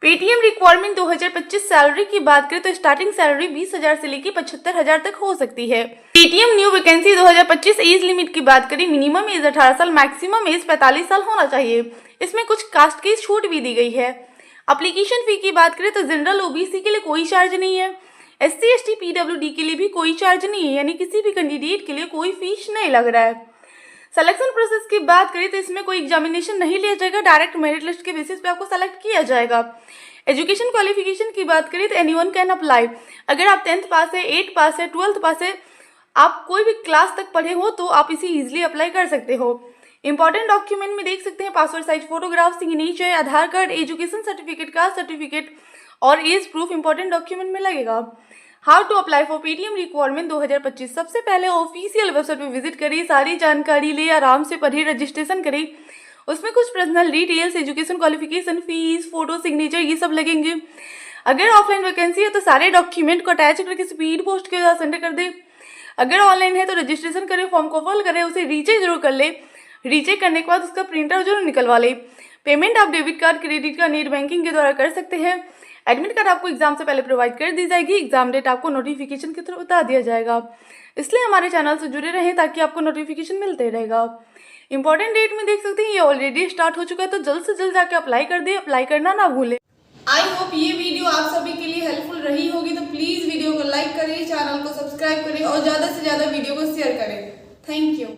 पेटीएम रिक्वायरमेंट 2025 सैलरी की बात करें तो स्टार्टिंग सैलरी 20,000 से लेकर 75,000 तक हो सकती है। Paytm new vacancy 2025 age limit की बात करें, मिनिमम एज 18 साल, मैक्सिमम एज 45 साल होना चाहिए। इसमें कुछ कास्ट की छूट भी दी गई है। एप्लीकेशन फी की बात करें तो जनरल ओबीसी के लिए कोई चार्ज नहीं है, एससी एसटी पीडब्ल्यूडी के लिए भी कोई चार्ज नहीं है, यानी किसी भी कैंडिडेट के लिए कोई फीस नहीं लग रहा है। सिलेक्शन प्रोसेस की बात करें तो इसमें कोई एग्जामिनेशन नहीं लिया जाएगा, डायरेक्ट मेरिट लिस्ट के बेसिस पे आपको सेलेक्ट किया जाएगा। एजुकेशन क्वालिफिकेशन की बात करें तो एनीवन कैन अप्लाई। अगर आप 10th पास है, 8 पास है, 12th पास है, आप कोई भी क्लास तक पढ़े हो तो आप इसे इजीली अप्लाई कर सकते हो। इंपॉर्टेंट डॉक्यूमेंट में देख सकते हैं passport size photograph, signature, Aadhaar card, education certificate, caste certificate और एज प्रूफ इंपॉर्टेंट डॉक्यूमेंट में लगेगा। How to apply for Paytm requirement 2025। सबसे पहले ऑफिशियल वेबसाइट पे विजिट करिए, सारी जानकारी ले, आराम से पढ़िए, रजिस्ट्रेशन करिए। उसमें कुछ personal details, education qualification, fees, photo, signature ये सब लगेंगे। अगर ऑफलाइन वैकेंसी है तो सारे डॉक्यूमेंट को अटैच करके स्पीड पोस्ट के साथ सेंड कर दे। अगर ऑनलाइन है तो रजिस्ट्रेशन करें, फॉर्म को फिल करें, उसे रीचेक जरूर कर ले। रीचेक करने के बाद उसका प्रिंटर जरूर निकलवा ले। पेमेंट आप debit card, credit card, net banking के द्वारा कर सकते हैं। एडमिट कार्ड आपको एग्जाम से पहले प्रोवाइड कर दी जाएगी। एग्जाम डेट आपको नोटिफिकेशन के थ्रू बता दिया जाएगा, इसलिए हमारे चैनल से जुड़े रहें ताकि आपको नोटिफिकेशन मिलते रहेगा। इंपॉर्टेंट डेट में देख सकते हैं ये ऑलरेडी स्टार्ट हो चुका है, तो जल्द से जल्द जाके अप्लाई कर दे, अप्लाई करना ना भूले। आई होप ये वीडियो आप सभी के लिए हेल्पफुल रही होगी, तो प्लीज वीडियो को लाइक करें, चैनल को सब्सक्राइब करें और ज्यादा से ज्यादा वीडियो को शेयर करें। Thank you.